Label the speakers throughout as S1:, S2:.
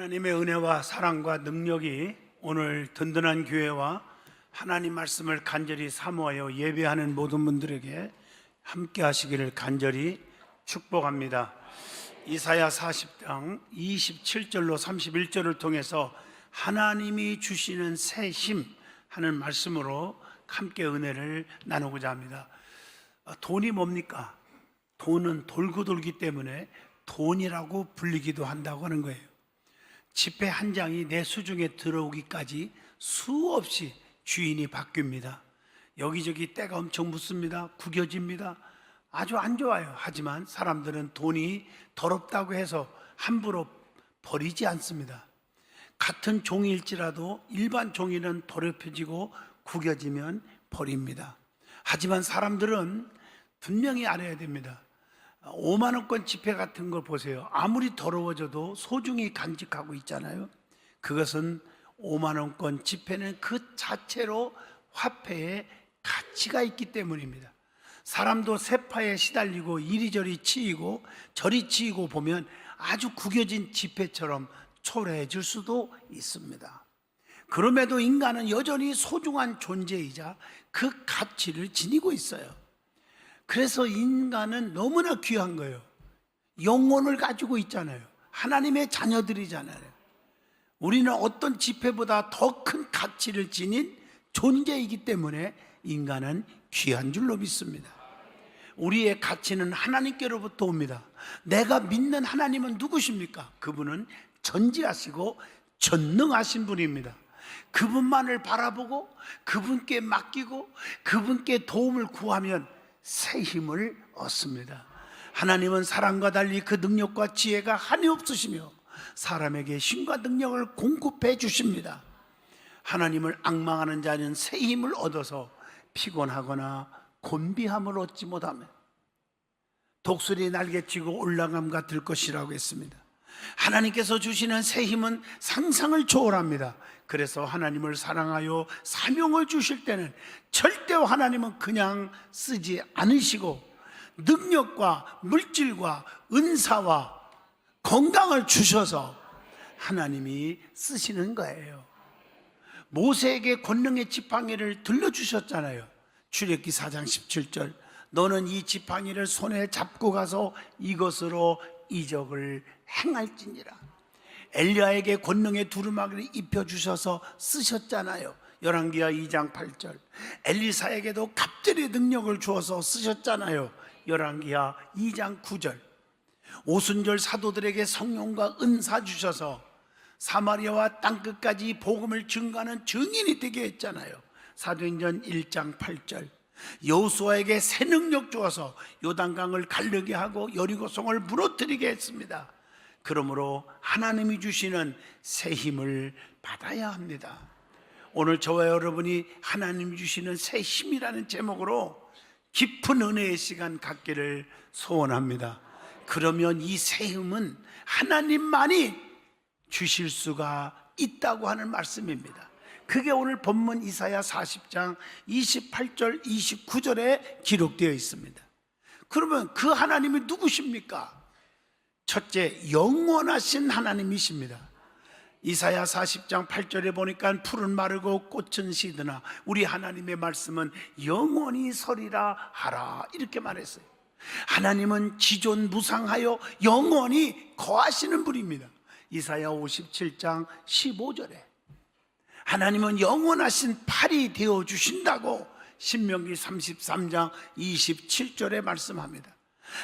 S1: 하나님의 은혜와 사랑과 능력이 오늘 든든한 교회와 하나님 말씀을 간절히 사모하여 예배하는 모든 분들에게 함께 하시기를 간절히 축복합니다. 이사야 40장 27절로 31절을 통해서 하나님이 주시는 새 힘 하는 말씀으로 함께 은혜를 나누고자 합니다. 돈이 뭡니까? 돈은 돌고 돌기 때문에 돈이라고 불리기도 한다고 하는 거예요. 지폐 한 장이 내 수중에 들어오기까지 수없이 주인이 바뀝니다. 여기저기 때가 엄청 묻습니다. 구겨집니다. 아주 안 좋아요. 하지만 사람들은 돈이 더럽다고 해서 함부로 버리지 않습니다. 같은 종이일지라도 일반 종이는 더럽혀지고 구겨지면 버립니다. 하지만 사람들은 분명히 알아야 됩니다. 5만 원권 지폐 같은 걸 보세요. 아무리 더러워져도 소중히 간직하고 있잖아요. 그것은 5만 원권 지폐는 그 자체로 화폐에 가치가 있기 때문입니다. 사람도 세파에 시달리고 이리저리 치이고 저리 치이고 보면 아주 구겨진 지폐처럼 초라해질 수도 있습니다. 그럼에도 인간은 여전히 소중한 존재이자 그 가치를 지니고 있어요. 그래서 인간은 너무나 귀한 거예요. 영혼을 가지고 있잖아요. 하나님의 자녀들이잖아요. 우리는 어떤 지폐보다 더 큰 가치를 지닌 존재이기 때문에 인간은 귀한 줄로 믿습니다. 우리의 가치는 하나님께로부터 옵니다. 내가 믿는 하나님은 누구십니까? 그분은 전지하시고 전능하신 분입니다. 그분만을 바라보고 그분께 맡기고 그분께 도움을 구하면 새 힘을 얻습니다. 하나님은 사람과 달리 그 능력과 지혜가 한이 없으시며 사람에게 힘과 능력을 공급해 주십니다. 하나님을 앙망하는 자는 새 힘을 얻어서 피곤하거나 곤비함을 얻지 못하며 독수리 날개치고 올라감과 들 것이라고 했습니다. 하나님께서 주시는 새 힘은 상상을 초월합니다. 그래서 하나님을 사랑하여 사명을 주실 때는 절대로 하나님은 그냥 쓰지 않으시고 능력과 물질과 은사와 건강을 주셔서 하나님이 쓰시는 거예요. 모세에게 권능의 지팡이를 들려주셨잖아요. 출애굽기 4장 17절 너는 이 지팡이를 손에 잡고 가서 이것으로 이적을 행할지니라. 엘리야에게 권능의 두루마기를 입혀주셔서 쓰셨잖아요. 열왕기하 2장 8절 엘리사에게도 갑절의 능력을 주어서 쓰셨잖아요. 열왕기하 2장 9절 오순절 사도들에게 성령과 은사 주셔서 사마리아와 땅끝까지 복음을 증거하는 증인이 되게 했잖아요. 사도행전 1장 8절 여호수아에게 새 능력 주어서 요단강을 가르게 하고 여리고성을 무너뜨리게 했습니다. 그러므로 하나님이 주시는 새 힘을 받아야 합니다. 오늘 저와 여러분이 하나님이 주시는 새 힘이라는 제목으로 깊은 은혜의 시간 갖기를 소원합니다. 그러면 이 새 힘은 하나님만이 주실 수가 있다고 하는 말씀입니다. 그게 오늘 본문 이사야 40장 28절 29절에 기록되어 있습니다. 그러면 그 하나님이 누구십니까? 첫째, 영원하신 하나님이십니다. 이사야 40장 8절에 보니까 풀은 마르고 꽃은 시드나 우리 하나님의 말씀은 영원히 서리라 하라 이렇게 말했어요. 하나님은 지존무상하여 영원히 거하시는 분입니다. 이사야 57장 15절에 하나님은 영원하신 팔이 되어주신다고 신명기 33장 27절에 말씀합니다.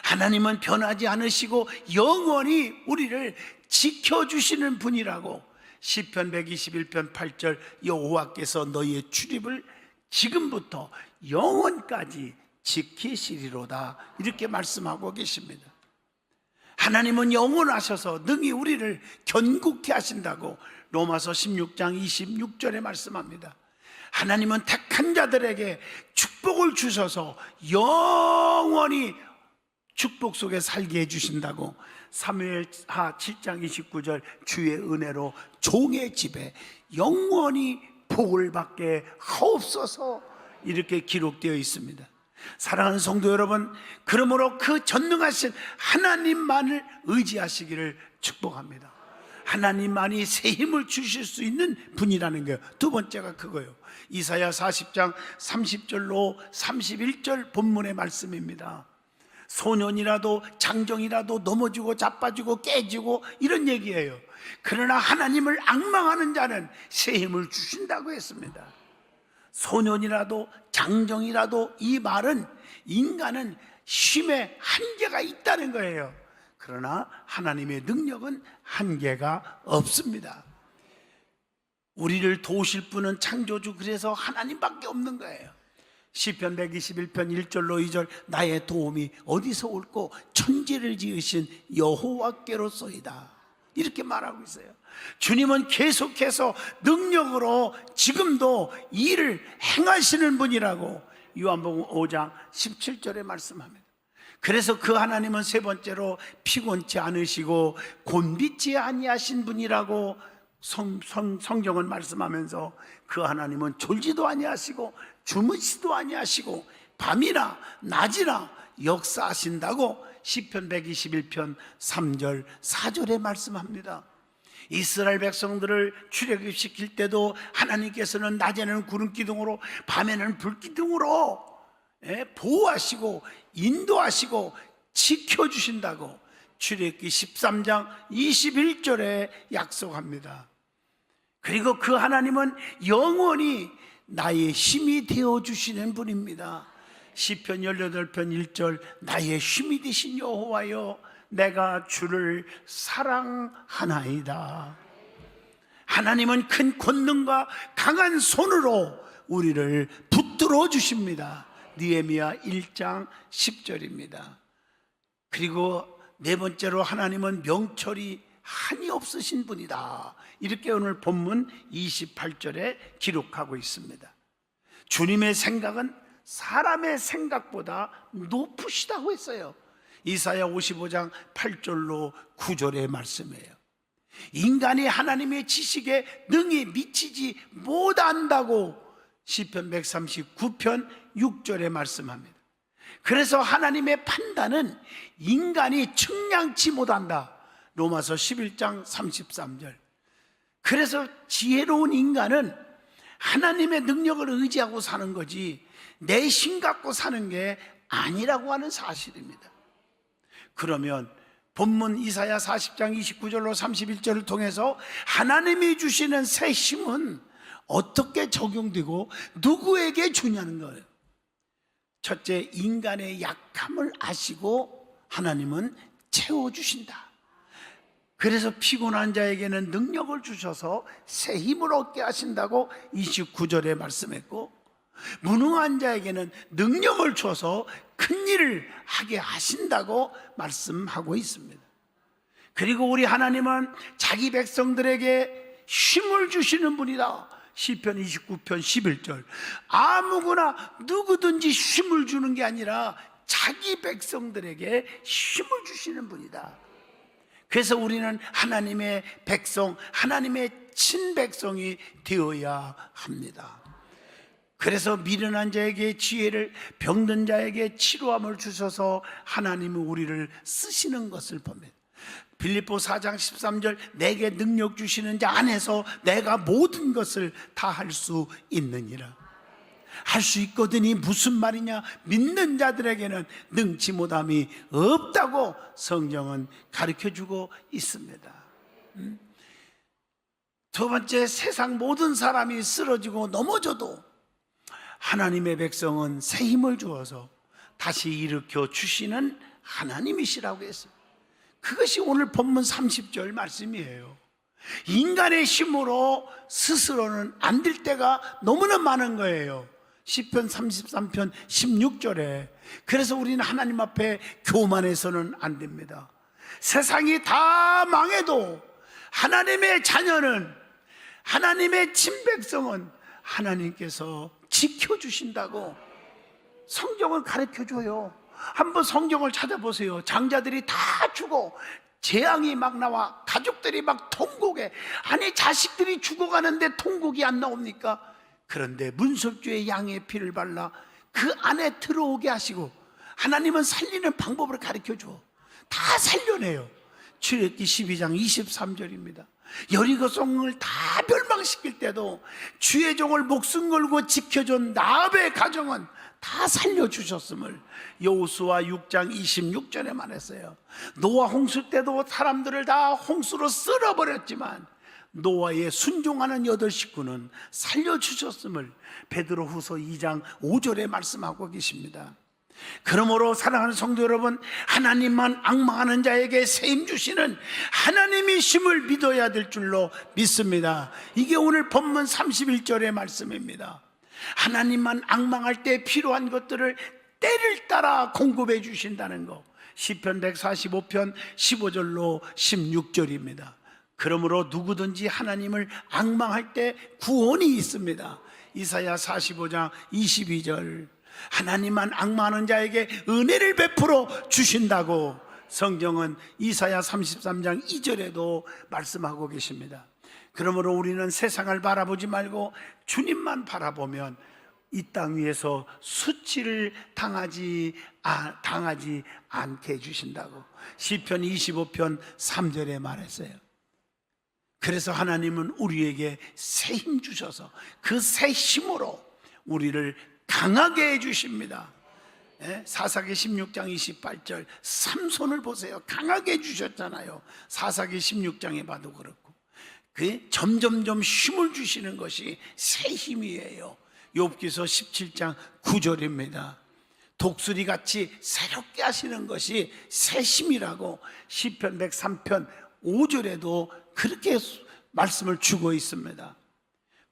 S1: 하나님은 변하지 않으시고 영원히 우리를 지켜주시는 분이라고 시편 121편 8절 여호와께서 너희의 출입을 지금부터 영원까지 지키시리로다 이렇게 말씀하고 계십니다. 하나님은 영원하셔서 능히 우리를 견고케 하신다고 로마서 16장 26절에 말씀합니다. 하나님은 택한 자들에게 축복을 주셔서 영원히 축복 속에 살게 해주신다고 사무엘하 7장 29절 주의 은혜로 종의 집에 영원히 복을 받게 하옵소서 이렇게 기록되어 있습니다. 사랑하는 성도 여러분, 그러므로 그 전능하신 하나님만을 의지하시기를 축복합니다. 하나님만이 새 힘을 주실 수 있는 분이라는 거예요. 두 번째가 그거예요. 이사야 40장 30절로 31절 본문의 말씀입니다. 소년이라도 장정이라도 넘어지고 자빠지고 깨지고 이런 얘기예요. 그러나 하나님을 앙망하는 자는 새 힘을 주신다고 했습니다. 소년이라도 장정이라도, 이 말은 인간은 힘에 한계가 있다는 거예요. 그러나 하나님의 능력은 한계가 없습니다. 우리를 도우실 분은 창조주, 그래서 하나님밖에 없는 거예요. 시편 121편 1절로 2절, 나의 도움이 어디서 올꼬 천지를 지으신 여호와께로소이다, 이렇게 말하고 있어요. 주님은 계속해서 능력으로 지금도 일을 행하시는 분이라고 요한복음 5장 17절에 말씀합니다. 그래서 그 하나님은 세 번째로 피곤치 않으시고 곤비치 아니하신 분이라고 성경은 말씀하면서, 그 하나님은 졸지도 아니하시고 주무시도 아니하시고 밤이나 낮이나 역사하신다고 시편 121편 3절 4절에 말씀합니다. 이스라엘 백성들을 출애굽시킬 때도 하나님께서는 낮에는 구름 기둥으로 밤에는 불 기둥으로 보호하시고 인도하시고 지켜주신다고 출애굽기 13장 21절에 약속합니다. 그리고 그 하나님은 영원히 나의 힘이 되어주시는 분입니다. 시편 18편 1절, 나의 힘이 되신 여호와여, 내가 주를 사랑하나이다. 하나님은 큰 권능과 강한 손으로 우리를 붙들어 주십니다. 느헤미야 1장 10절입니다. 그리고 네 번째로 하나님은 명철이 한이 없으신 분이다, 이렇게 오늘 본문 28절에 기록하고 있습니다. 주님의 생각은 사람의 생각보다 높으시다고 했어요. 이사야 55장 8절로 9절의 말씀이에요. 인간이 하나님의 지식에 능히 미치지 못한다고 시편 139편 6절에 말씀합니다. 그래서 하나님의 판단은 인간이 측량치 못한다, 로마서 11장 33절. 그래서 지혜로운 인간은 하나님의 능력을 의지하고 사는 거지 내 힘 갖고 사는 게 아니라고 하는 사실입니다. 그러면 본문 이사야 40장 29절로 31절을 통해서 하나님이 주시는 새 힘은 어떻게 적용되고 누구에게 주냐는 거예요. 첫째, 인간의 약함을 아시고 하나님은 채워주신다. 그래서 피곤한 자에게는 능력을 주셔서 새 힘을 얻게 하신다고 29절에 말씀했고, 무능한 자에게는 능력을 줘서 큰 일을 하게 하신다고 말씀하고 있습니다. 그리고 우리 하나님은 자기 백성들에게 힘을 주시는 분이다. 시편 29편 11절, 아무거나 누구든지 힘을 주는 게 아니라 자기 백성들에게 힘을 주시는 분이다. 그래서 우리는 하나님의 백성, 하나님의 친백성이 되어야 합니다. 그래서 미련한 자에게 지혜를, 병든 자에게 치료함을 주셔서 하나님은 우리를 쓰시는 것을 봅니다. 빌립보 4장 13절, 내게 능력 주시는 자 안에서 내가 모든 것을 다 할 수 있느니라. 할 수 있거든이 무슨 말이냐? 믿는 자들에게는 능치 못함이 없다고 성경은 가르쳐주고 있습니다. 두 번째, 세상 모든 사람이 쓰러지고 넘어져도 하나님의 백성은 새 힘을 주어서 다시 일으켜 주시는 하나님이시라고 했습니다. 그것이 오늘 본문 30절 말씀이에요. 인간의 힘으로 스스로는 안 될 때가 너무나 많은 거예요. 시편 33편 16절에. 그래서 우리는 하나님 앞에 교만해서는 안 됩니다. 세상이 다 망해도 하나님의 자녀는, 하나님의 친백성은 하나님께서 지켜주신다고 성경을 가르쳐줘요. 한번 성경을 찾아보세요. 장자들이 다 죽어, 재앙이 막 나와, 가족들이 막 통곡해. 아니, 자식들이 죽어가는데 통곡이 안 나옵니까? 그런데 문설주에 양의 피를 발라 그 안에 들어오게 하시고, 하나님은 살리는 방법을 가르쳐줘. 다 살려내요. 출애굽기 12장 23절입니다. 여리고 성을 다 멸망시킬 때도 주의 종을 목숨 걸고 지켜준 나압의 가정은 다 살려주셨음을 여호수아 6장 26절에 말했어요. 노아 홍수 때도 사람들을 다 홍수로 쓸어버렸지만 노아의 순종하는 8 식구는 살려주셨음을 베드로후서 2장 5절에 말씀하고 계십니다. 그러므로 사랑하는 성도 여러분, 하나님만 앙망하는 자에게 세임 주시는 하나님이심을 믿어야 될 줄로 믿습니다. 이게 오늘 본문 31절의 말씀입니다. 하나님만 앙망할 때 필요한 것들을 때를 따라 공급해 주신다는 거, 시편 145편 15절로 16절입니다. 그러므로 누구든지 하나님을 앙망할 때 구원이 있습니다. 이사야 45장 22절, 하나님만 앙망하는 자에게 은혜를 베풀어 주신다고 성경은 이사야 33장 2절에도 말씀하고 계십니다. 그러므로 우리는 세상을 바라보지 말고 주님만 바라보면 이 땅 위에서 수치를 당하지 않게 해주신다고 시편 25편 3절에 말했어요. 그래서 하나님은 우리에게 새 힘 주셔서 그 새 힘으로 우리를 강하게 해주십니다. 사사기 16장 28절 삼손을 보세요. 강하게 해주셨잖아요. 사사기 16장에 봐도 그렇고, 그 점점점 힘을 주시는 것이 새 힘이에요. 욥기서 17장 9절입니다. 독수리같이 새롭게 하시는 것이 새 힘이라고 시편 103편 5절에도 그렇게 말씀을 주고 있습니다.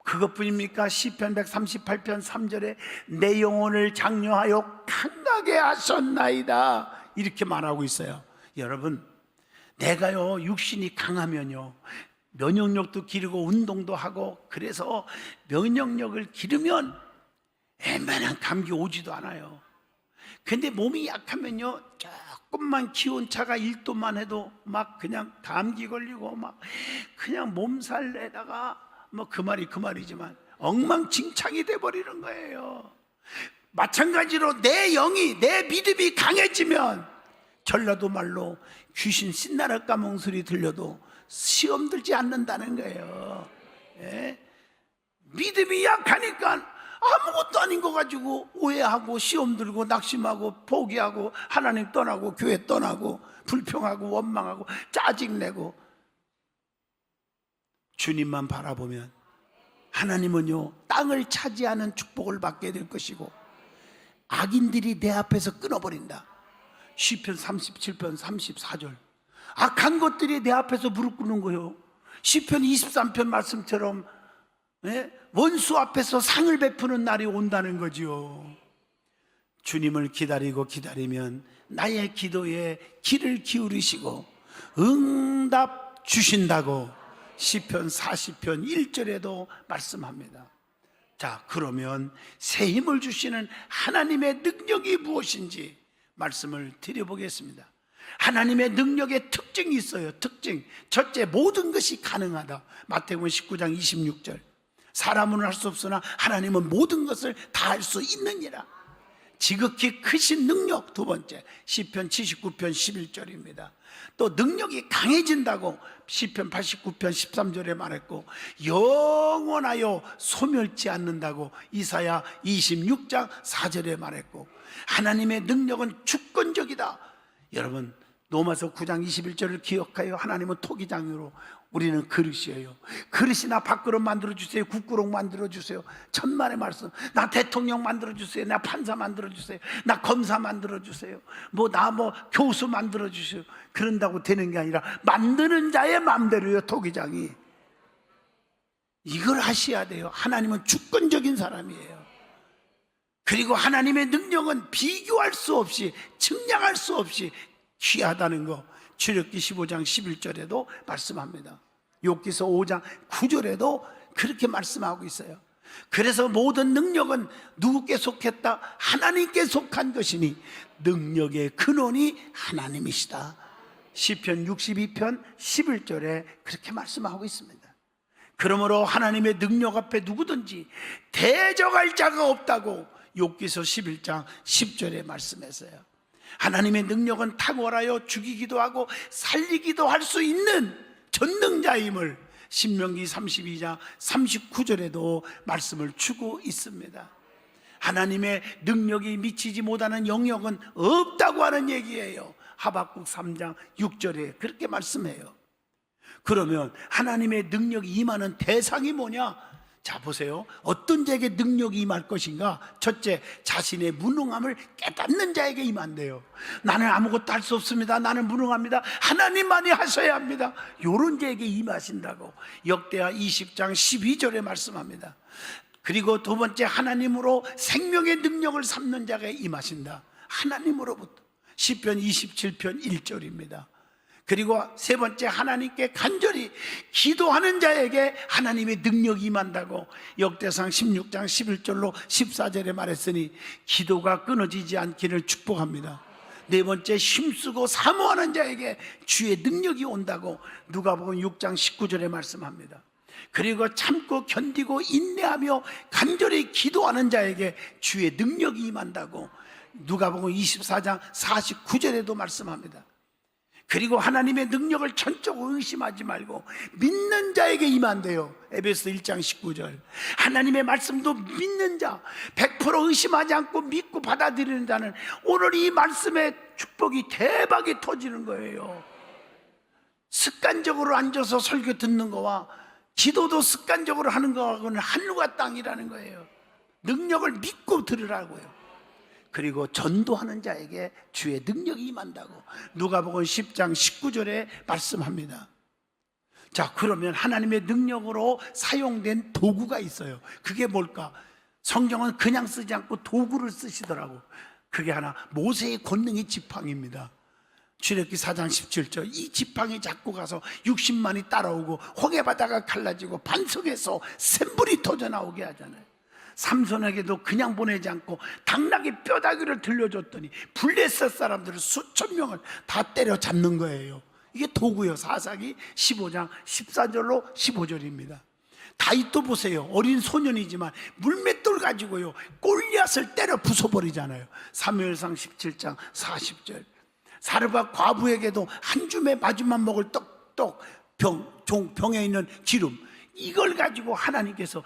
S1: 그것뿐입니까? 시편 138편 3절에 내 영혼을 장려하여 강하게 하셨나이다 이렇게 말하고 있어요. 여러분, 내가요 육신이 강하면요 면역력도 기르고 운동도 하고, 그래서 면역력을 기르면 웬만한 감기 오지도 않아요. 근데 몸이 약하면요 조금만 기온차가 1도만 해도 막 그냥 감기 걸리고 막 그냥 몸살에다가 뭐 그 말이지만 엉망진창이 돼버리는 거예요. 마찬가지로 내 영이, 내 믿음이 강해지면 전라도 말로 귀신 신나라 까먹은 소리 들려도 시험 들지 않는다는 거예요. 믿음이 약하니까 아무것도 아닌 거 가지고 오해하고 시험 들고 낙심하고 포기하고 하나님 떠나고 교회 떠나고 불평하고 원망하고 짜증내고, 주님만 바라보면 하나님은요 땅을 차지하는 축복을 받게 될 것이고 악인들이 내 앞에서 끊어버린다. 시편 37편 34절, 악한 것들이 내 앞에서 무릎 꿇는 거예요. 시편 23편 말씀처럼 원수 앞에서 상을 베푸는 날이 온다는 거지요. 주님을 기다리면 나의 기도에 귀를 기울이시고 응답 주신다고 시편 40편 1절에도 말씀합니다. 자, 그러면 새 힘을 주시는 하나님의 능력이 무엇인지 말씀을 드려보겠습니다. 하나님의 능력의 특징이 있어요. 특징 첫째, 모든 것이 가능하다. 마태복음 19장 26절, 사람은 할 수 없으나 하나님은 모든 것을 다 할 수 있느니라. 지극히 크신 능력. 두 번째, 시편 79편 11절입니다. 또 능력이 강해진다고 시편 89편 13절에 말했고, 영원하여 소멸지 않는다고 이사야 26장 4절에 말했고, 하나님의 능력은 주권적이다. 여러분, 로마서 9장 21절을 기억하여 하나님은 토기장으로, 우리는 그릇이에요. 그릇이나 밥그릇 만들어주세요. 국그릇 만들어주세요. 천만의 말씀. 나 대통령 만들어주세요. 나 판사 만들어주세요. 나 검사 만들어주세요. 나 교수 만들어주세요. 그런다고 되는 게 아니라 만드는 자의 마음대로요. 토기장이 이걸 하셔야 돼요. 하나님은 주권적인 사람이에요. 그리고 하나님의 능력은 비교할 수 없이, 측량할 수 없이 귀하다는 거 출애굽기 15장 11절에도 말씀합니다. 욥기서 5장 9절에도 그렇게 말씀하고 있어요. 그래서 모든 능력은 누구께 속했다? 하나님께 속한 것이니 능력의 근원이 하나님이시다. 시편 62편 11절에 그렇게 말씀하고 있습니다. 그러므로 하나님의 능력 앞에 누구든지 대적할 자가 없다고 욥기서 11장 10절에 말씀했어요. 하나님의 능력은 탁월하여 죽이기도 하고 살리기도 할 수 있는 전능자임을 신명기 32장 39절에도 말씀을 주고 있습니다. 하나님의 능력이 미치지 못하는 영역은 없다고 하는 얘기예요. 하박국 3장 6절에 그렇게 말씀해요. 그러면 하나님의 능력이 임하는 대상이 뭐냐? 자, 보세요. 어떤 자에게 능력이 임할 것인가? 첫째, 자신의 무능함을 깨닫는 자에게 임한대요. 나는 아무것도 할 수 없습니다. 나는 무능합니다. 하나님만이 하셔야 합니다. 이런 자에게 임하신다고 역대하 20장 12절에 말씀합니다. 그리고 두 번째, 하나님으로 생명의 능력을 삼는 자가 임하신다. 하나님으로부터. 시편 27편 1절입니다. 그리고 세 번째, 하나님께 간절히 기도하는 자에게 하나님의 능력이 임한다고 역대상 16장 11절로 14절에 말했으니 기도가 끊어지지 않기를 축복합니다. 네 번째, 힘쓰고 사모하는 자에게 주의 능력이 온다고 누가복음 6장 19절에 말씀합니다. 그리고 참고 견디고 인내하며 간절히 기도하는 자에게 주의 능력이 임한다고 누가복음 24장 49절에도 말씀합니다. 그리고 하나님의 능력을 전적으로 의심하지 말고 믿는 자에게 임한대요. 에베소 1장 19절. 하나님의 말씀도 믿는 자, 100% 의심하지 않고 믿고 받아들이는 자는 오늘 이 말씀의 축복이 대박이 터지는 거예요. 습관적으로 앉아서 설교 듣는 거와 기도도 습관적으로 하는 거하고는 하늘과 땅이라는 거예요. 능력을 믿고 들으라고요. 그리고 전도하는 자에게 주의 능력이 임한다고 누가복음 10장 19절에 말씀합니다. 자, 그러면 하나님의 능력으로 사용된 도구가 있어요. 그게 뭘까? 성경은 그냥 쓰지 않고 도구를 쓰시더라고. 그게 하나, 모세의 권능의 지팡이입니다. 출애굽기 4장 17절. 이 지팡이 잡고 가서 60만이 따라오고 홍해바다가 갈라지고 반석에서 샘불이 터져나오게 하잖아요. 삼손에게도 그냥 보내지 않고 당나귀 뼈다귀를 들려줬더니 블레셋 사람들을 수천 명을 다 때려잡는 거예요. 이게 도구요. 사사기 15장 14절로 15절입니다. 다윗도 보세요. 어린 소년이지만 물맷돌 가지고요 골리앗을 때려 부숴버리잖아요. 사무엘상 17장 40절. 사르밧 과부에게도 한 줌의 마주만 먹을 병에 있는 기름, 이걸 가지고 하나님께서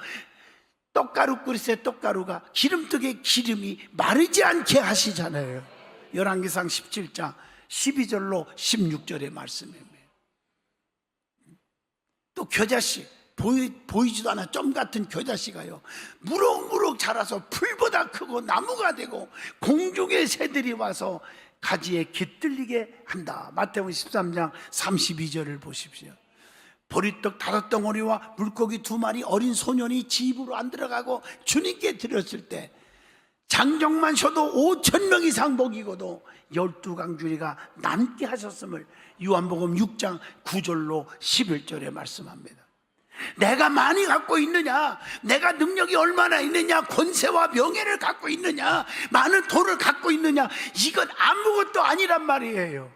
S1: 떡가루 끓일 때 떡가루가 기름떡의 기름이 마르지 않게 하시잖아요. 열왕기상 17장 12절로 16절의 말씀입니다. 또 겨자씨, 보이지도 않아 점 같은 겨자씨가요 무럭무럭 자라서 풀보다 크고 나무가 되고 공중의 새들이 와서 가지에 깃들리게 한다. 마태복음 13장 32절을 보십시오. 보리떡 5덩어리와 물고기 2마리 어린 소년이 집으로 안 들어가고 주님께 드렸을 때 장정만 쉬어도 5,000명 이상 먹이고도 12강줄이가 남게 하셨음을 요한복음 6장 9절로 11절에 말씀합니다. 내가 많이 갖고 있느냐, 내가 능력이 얼마나 있느냐, 권세와 명예를 갖고 있느냐, 많은 돈을 갖고 있느냐, 이건 아무것도 아니란 말이에요.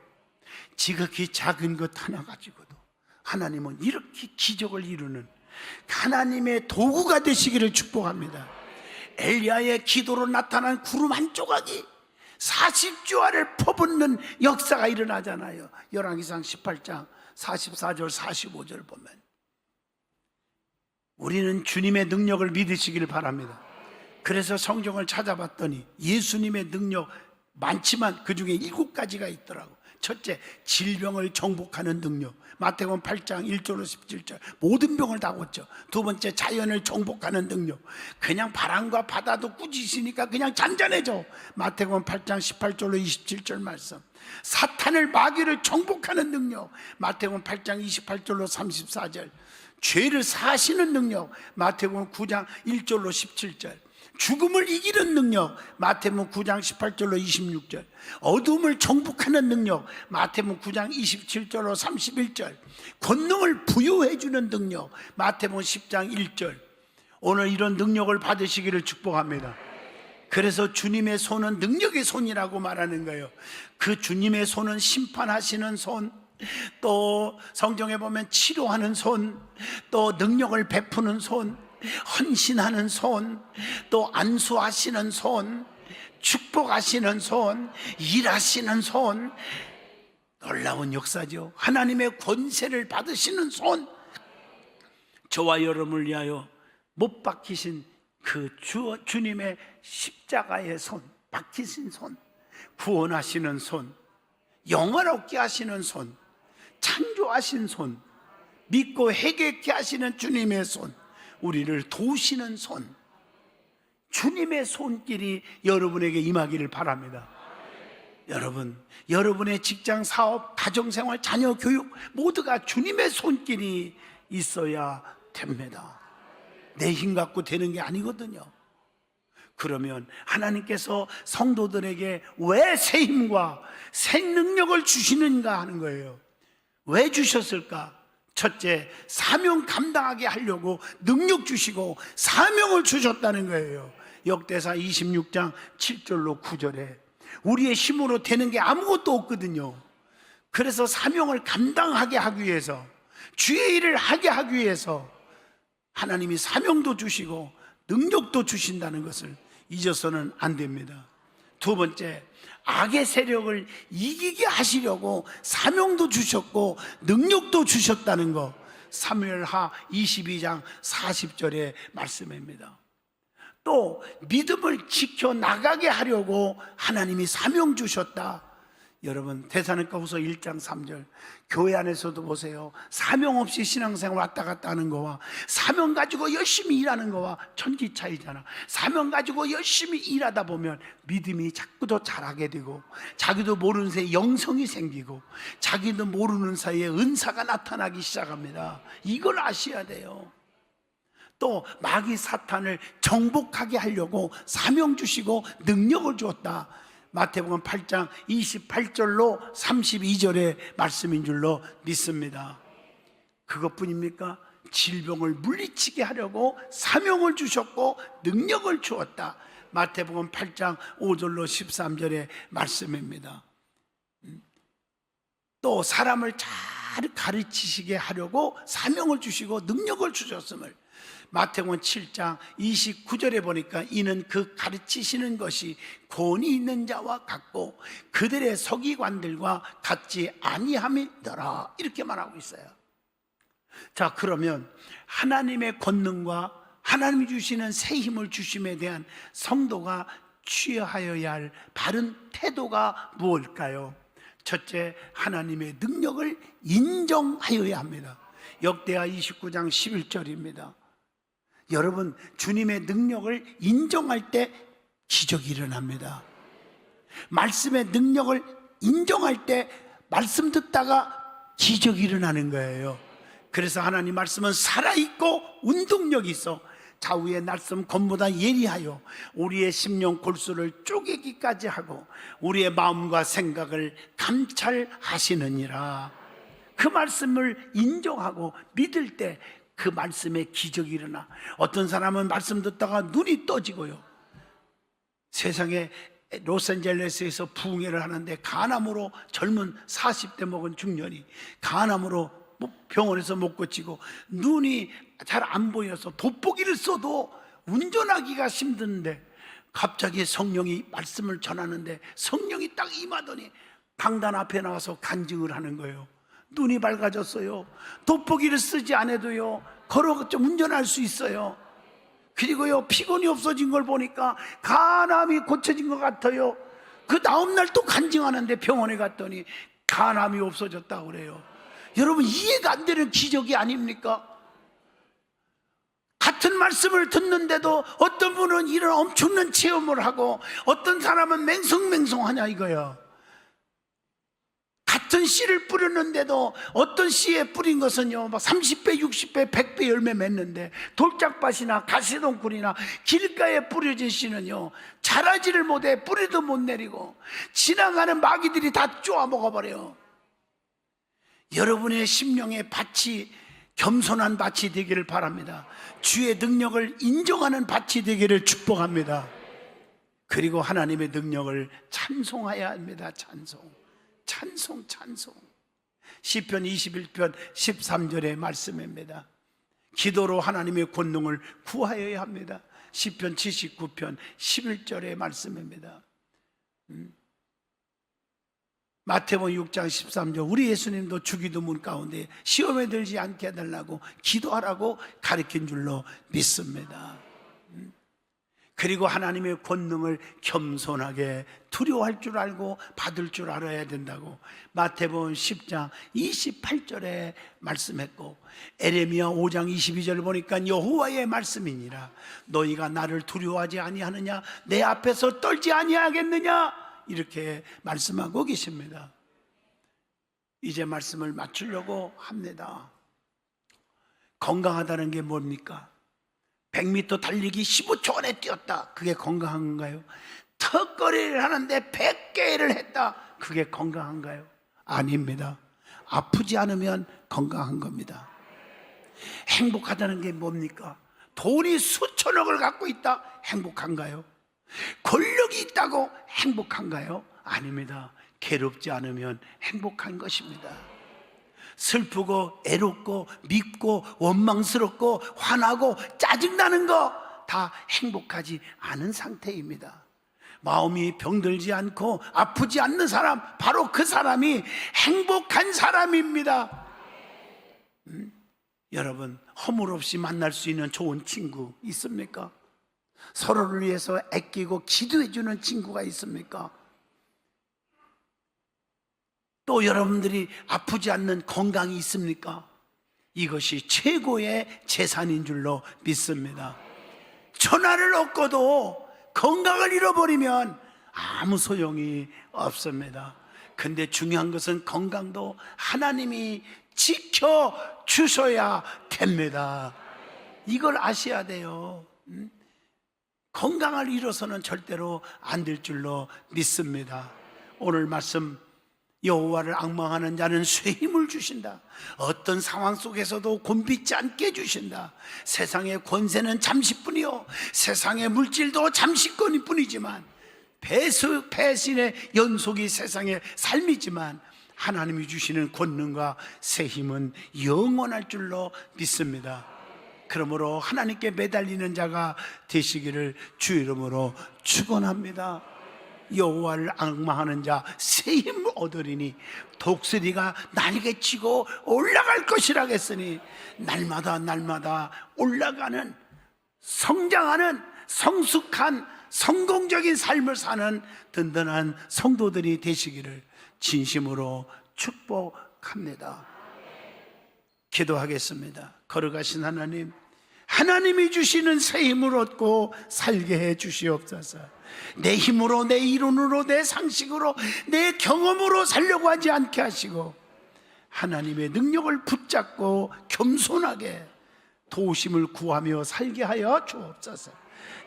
S1: 지극히 작은 것 하나 가지고도 하나님은 이렇게 기적을 이루는 하나님의 도구가 되시기를 축복합니다. 엘리야의 기도로 나타난 구름 한 조각이 40주화를 퍼붓는 역사가 일어나잖아요. 열왕기상 18장 44절 45절 보면 우리는 주님의 능력을 믿으시기를 바랍니다. 그래서 성경을 찾아봤더니 예수님의 능력 많지만 그 중에 7가지가 있더라고. 첫째, 질병을 정복하는 능력. 마태복음 8장 1절로 17절. 모든 병을 다 고쳐. 두 번째, 자연을 정복하는 능력. 그냥 바람과 바다도 꾸짖으니까 그냥 잔잔해져. 마태복음 8장 18절로 27절 말씀. 사탄을 마귀를 정복하는 능력. 마태복음 8장 28절로 34절. 죄를 사하시는 능력. 마태복음 9장 1절로 17절. 죽음을 이기는 능력. 마태복음 9장 18절로 26절. 어둠을 정복하는 능력. 마태복음 9장 27절로 31절. 권능을 부여해 주는 능력. 마태복음 10장 1절. 오늘 이런 능력을 받으시기를 축복합니다. 그래서 주님의 손은 능력의 손이라고 말하는 거예요. 그 주님의 손은 심판하시는 손, 또 성경에 보면 치료하는 손, 또 능력을 베푸는 손, 헌신하는 손, 또 안수하시는 손, 축복하시는 손, 일하시는 손. 놀라운 역사죠. 하나님의 권세를 받으시는 손, 저와 여러분을 위하여 못 박히신 그 주님의 십자가의 손, 박히신 손, 구원하시는 손, 영화롭게 하시는 손, 창조하신 손, 믿고 회개케 하시는 주님의 손, 우리를 도우시는 손, 주님의 손길이 여러분에게 임하기를 바랍니다. 여러분, 여러분의 직장, 사업, 가정생활, 자녀 교육 모두가 주님의 손길이 있어야 됩니다. 내 힘 갖고 되는 게 아니거든요. 그러면 하나님께서 성도들에게 왜 새 힘과 새 능력을 주시는가 하는 거예요. 왜 주셨을까? 첫째, 사명 감당하게 하려고 능력 주시고 사명을 주셨다는 거예요. 역대사 26장 7절로 9절에 우리의 힘으로 되는 게 아무것도 없거든요. 그래서 사명을 감당하게 하기 위해서, 주의 일을 하게 하기 위해서 하나님이 사명도 주시고 능력도 주신다는 것을 잊어서는 안 됩니다. 두 번째, 악의 세력을 이기게 하시려고 사명도 주셨고 능력도 주셨다는 것, 사무엘하 22장 40절의 말씀입니다. 또 믿음을 지켜나가게 하려고 하나님이 사명 주셨다. 여러분, 데살로니가후서 1장 3절, 교회 안에서도 보세요. 사명 없이 신앙생활 왔다 갔다 하는 거와 사명 가지고 열심히 일하는 거와 천지 차이잖아. 사명 가지고 열심히 일하다 보면 믿음이 자꾸 더 잘하게 되고, 자기도 모르는 사이에 영성이 생기고, 자기도 모르는 사이에 은사가 나타나기 시작합니다. 이걸 아셔야 돼요. 또 마귀 사탄을 정복하게 하려고 사명 주시고 능력을 주었다. 마태복음 8장 28절로 32절의 말씀인 줄로 믿습니다. 그것뿐입니까? 질병을 물리치게 하려고 사명을 주셨고 능력을 주었다. 마태복음 8장 5절로 13절의 말씀입니다. 또 사람을 잘 가르치시게 하려고 사명을 주시고 능력을 주셨음을, 마태복음 7장 29절에 보니까 이는 그 가르치시는 것이 권위 있는 자와 같고 그들의 서기관들과 같지 아니함이더라, 이렇게 말하고 있어요. 자, 그러면 하나님의 권능과 하나님이 주시는 새 힘을 주심에 대한 성도가 취하여야 할 바른 태도가 무엇일까요? 첫째, 하나님의 능력을 인정하여야 합니다. 역대하 29장 11절입니다. 여러분, 주님의 능력을 인정할 때 기적이 일어납니다. 말씀의 능력을 인정할 때 말씀 듣다가 기적이 일어나는 거예요. 그래서 하나님 말씀은 살아있고 운동력이 있어 좌우의 날쌘 검보다 예리하여 우리의 심령 골수를 쪼개기까지 하고 우리의 마음과 생각을 감찰하시느니라. 그 말씀을 인정하고 믿을 때 그 말씀에 기적이 일어나. 어떤 사람은 말씀 듣다가 눈이 떠지고요, 세상에 로스앤젤레스에서 부흥회를 하는데 간암으로 젊은 40대 먹은 중년이 간암으로 병원에서 못 고치고 눈이 잘 안 보여서 돋보기를 써도 운전하기가 힘든데 갑자기 성령이 말씀을 전하는데 성령이 딱 임하더니 강단 앞에 나와서 간증을 하는 거예요. 눈이 밝아졌어요. 돋보기를 쓰지 않아도요, 걸어 좀 운전할 수 있어요. 그리고요, 피곤이 없어진 걸 보니까 간암이 고쳐진 것 같아요. 그 다음날 또 간증하는데 병원에 갔더니 간암이 없어졌다고 그래요. 여러분, 이해가 안 되는 기적이 아닙니까? 같은 말씀을 듣는데도 어떤 분은 이런 엄청난 체험을 하고 어떤 사람은 맹성맹성하냐 이거야. 같은 씨를 뿌렸는데도 어떤 씨에 뿌린 것은요, 막 30배, 60배, 100배 열매 맺는데 돌짝밭이나 가시동굴이나 길가에 뿌려진 씨는요, 자라지를 못해, 뿌리도 못 내리고 지나가는 마귀들이 다 쪼아 먹어버려요. 여러분의 심령의 밭이 겸손한 밭이 되기를 바랍니다. 주의 능력을 인정하는 밭이 되기를 축복합니다. 그리고 하나님의 능력을 찬송해야 합니다. 찬송. 시편 21편 13절의 말씀입니다. 기도로 하나님의 권능을 구하여야 합니다. 시편 79편 11절의 말씀입니다. 마태복음 6장 13절, 우리 예수님도 주기도문 가운데 시험에 들지 않게 해달라고 기도하라고 가르친 줄로 믿습니다. 그리고 하나님의 권능을 겸손하게 두려워할 줄 알고 받을 줄 알아야 된다고 마태복음 10장 28절에 말씀했고, 에레미야 5장 22절 보니까 여호와의 말씀이니라 너희가 나를 두려워하지 아니하느냐, 내 앞에서 떨지 아니하겠느냐, 이렇게 말씀하고 계십니다. 이제 말씀을 마치려고 합니다. 건강하다는 게 뭡니까? 100m 달리기 15초 안에 뛰었다, 그게 건강한가요? 턱걸이를 하는데 100개를 했다, 그게 건강한가요? 아닙니다. 아프지 않으면 건강한 겁니다. 행복하다는 게 뭡니까? 돈이 수천억을 갖고 있다, 행복한가요? 권력이 있다고 행복한가요? 아닙니다. 괴롭지 않으면 행복한 것입니다. 슬프고 애롭고 밉고 원망스럽고 화나고 짜증나는 거 다 행복하지 않은 상태입니다. 마음이 병들지 않고 아프지 않는 사람, 바로 그 사람이 행복한 사람입니다. 여러분, 허물 없이 만날 수 있는 좋은 친구 있습니까? 서로를 위해서 아끼고 기도해 주는 친구가 있습니까? 또 여러분들이 아프지 않는 건강이 있습니까? 이것이 최고의 재산인 줄로 믿습니다. 천하를 얻고도 건강을 잃어버리면 아무 소용이 없습니다. 근데 중요한 것은 건강도 하나님이 지켜주셔야 됩니다. 이걸 아셔야 돼요. 건강을 잃어서는 절대로 안 될 줄로 믿습니다. 오늘 말씀, 여호와를 앙망하는 자는 새 힘을 주신다. 어떤 상황 속에서도 곤비지 않게 해주신다. 세상의 권세는 잠시뿐이요, 세상의 물질도 잠시뿐이지만, 배신의 연속이 세상의 삶이지만, 하나님이 주시는 권능과 새 힘은 영원할 줄로 믿습니다. 그러므로 하나님께 매달리는 자가 되시기를 주 이름으로 축원합니다. 여호와를 앙망하는 자 새 힘을 얻으리니 독수리가 날개치고 올라갈 것이라 했으니, 날마다 올라가는, 성장하는, 성숙한, 성공적인 삶을 사는 든든한 성도들이 되시기를 진심으로 축복합니다. 기도하겠습니다. 걸어가신 하나님, 하나님이 주시는 새 힘을 얻고 살게 해 주시옵소서. 내 힘으로, 내 이론으로, 내 상식으로, 내 경험으로 살려고 하지 않게 하시고, 하나님의 능력을 붙잡고 겸손하게 도우심을 구하며 살게 하여 주옵소서.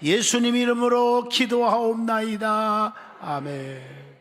S1: 예수님 이름으로 기도하옵나이다. 아멘.